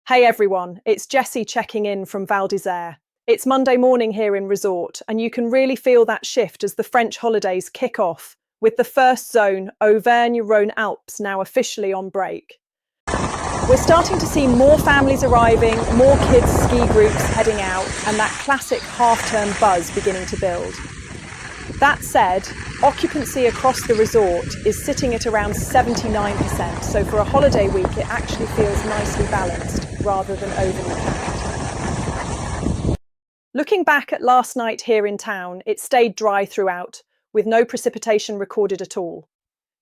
Hey everyone, it's Jessie checking in from Val d'Isère. It's Monday morning here in resort, and you can really feel that shift as the French holidays kick off, with the first zone, Auvergne Rhône Alpes, now officially on break. We're starting to see more families arriving, more kids' ski groups heading out, and that classic half-term buzz beginning to build. That said, occupancy across the resort is sitting at around 79%, so for a holiday week it actually feels nicely balanced rather than overly packed. Looking back at last night here in town, it stayed dry throughout, with no precipitation recorded at all.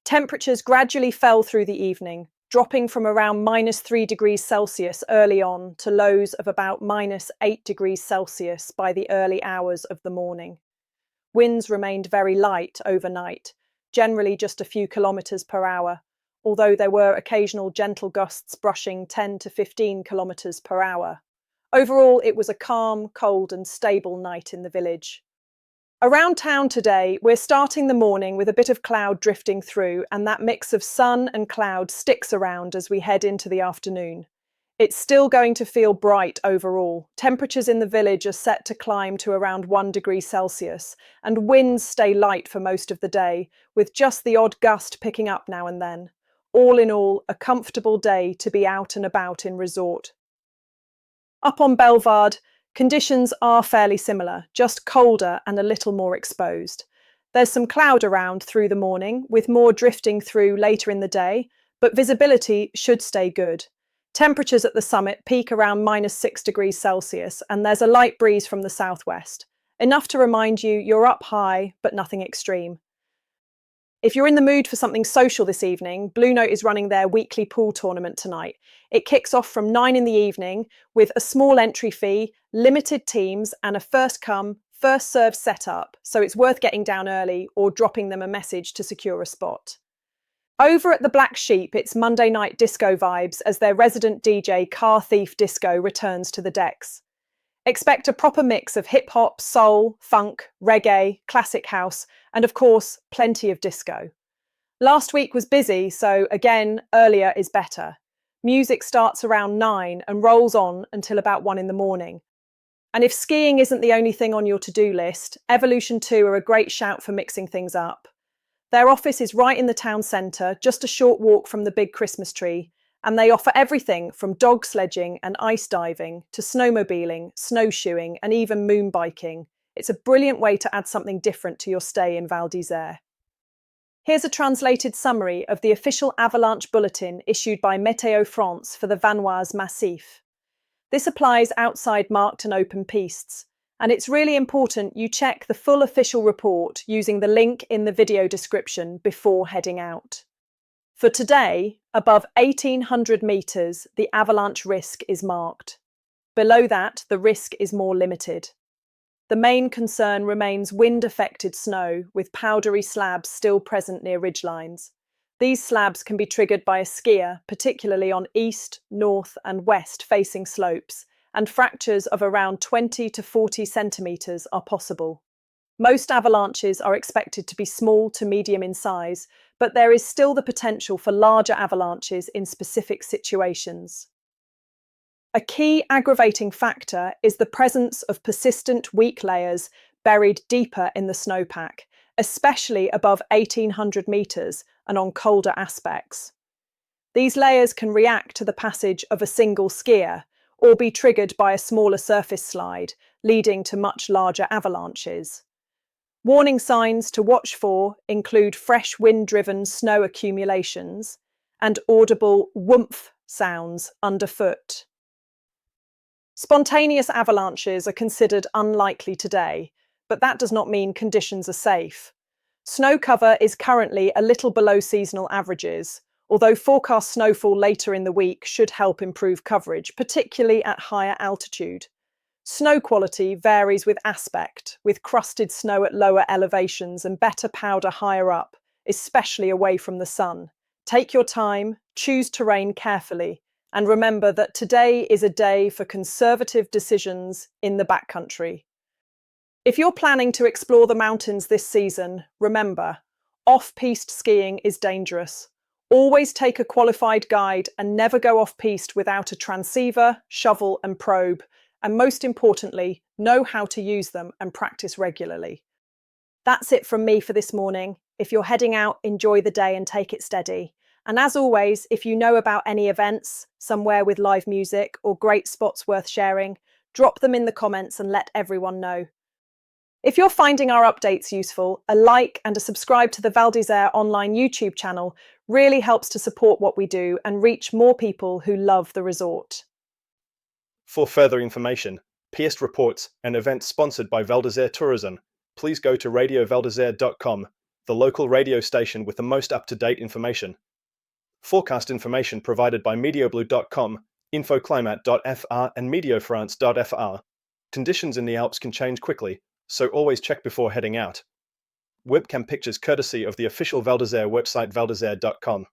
Temperatures gradually fell through the evening, dropping from around -3 degrees Celsius early on to lows of about -8 degrees Celsius by the early hours of the morning. Winds remained very light overnight, generally just a few kilometres per hour, although there were occasional gentle gusts brushing 10 to 15 kilometres per hour. Overall, it was a calm, cold and stable night in the village. Around town today, we're starting the morning with a bit of cloud drifting through, and that mix of sun and cloud sticks around as we head into the afternoon. It's still going to feel bright overall. Temperatures in the village are set to climb to around 1 degree Celsius, and winds stay light for most of the day, with just the odd gust picking up now and then. All in all, a comfortable day to be out and about in resort. Up on Bellevarde, conditions are fairly similar, just colder and a little more exposed. There's some cloud around through the morning, with more drifting through later in the day, but visibility should stay good. Temperatures at the summit peak around -6 degrees Celsius, and there's a light breeze from the southwest, enough to remind you you're up high, but nothing extreme. If you're in the mood for something social this evening, Blue Note is running their weekly pool tournament tonight. It kicks off from 9 in the evening with a small entry fee, limited teams, and a first-come, first-served setup, so it's worth getting down early or dropping them a message to secure a spot. Over at the Black Sheep, it's Monday night disco vibes as their resident DJ Car Thief Disco returns to the decks. Expect a proper mix of hip-hop, soul, funk, reggae, classic house, and of course, plenty of disco. Last week was busy, so again, earlier is better. Music starts around 9 and rolls on until about 1 in the morning. And if skiing isn't the only thing on your to-do list, Evolution 2 are a great shout for mixing things up. Their office is right in the town centre, just a short walk from the big Christmas tree, and they offer everything from dog sledging and ice diving to snowmobiling, snowshoeing and even moon biking. It's a brilliant way to add something different to your stay in Val d'Isère. Here's a translated summary of the official avalanche bulletin issued by Météo France for the Vanoise Massif. This applies outside marked and open pistes, and it's really important you check the full official report using the link in the video description before heading out. For today, above 1,800 metres, the avalanche risk is marked. Below that, the risk is more limited. The main concern remains wind-affected snow, with powdery slabs still present near ridgelines. These slabs can be triggered by a skier, particularly on east, north and west-facing slopes, and fractures of around 20 to 40 centimetres are possible. Most avalanches are expected to be small to medium in size, but there is still the potential for larger avalanches in specific situations. A key aggravating factor is the presence of persistent weak layers buried deeper in the snowpack, especially above 1,800 metres and on colder aspects. These layers can react to the passage of a single skier, or be triggered by a smaller surface slide, leading to much larger avalanches. Warning signs to watch for include fresh wind-driven snow accumulations and audible whoomph sounds underfoot. Spontaneous avalanches are considered unlikely today, but that does not mean conditions are safe. Snow cover is currently a little below seasonal averages, although forecast snowfall later in the week should help improve coverage, particularly at higher altitude. Snow quality varies with aspect, with crusted snow at lower elevations and better powder higher up, especially away from the sun. Take your time, choose terrain carefully, and remember that today is a day for conservative decisions in the backcountry. If you're planning to explore the mountains this season, remember, off-piste skiing is dangerous. Always take a qualified guide and never go off-piste without a transceiver, shovel, and probe. And most importantly, know how to use them and practice regularly. That's it from me for this morning. If you're heading out, enjoy the day and take it steady. And as always, if you know about any events, somewhere with live music or great spots worth sharing, drop them in the comments and let everyone know. If you're finding our updates useful, a like and a subscribe to the Val d'Isère online YouTube channel really helps to support what we do and reach more people who love the resort. For further information, Piest reports, and events sponsored by Val d'Isère Tourism, please go to radiovaldisere.com, the local radio station with the most up-to-date information. Forecast information provided by medioblue.com, infoclimat.fr and meteofrance.fr. Conditions in the Alps can change quickly, so always check before heading out. Webcam pictures courtesy of the official Val d'Isère website valdisere.com.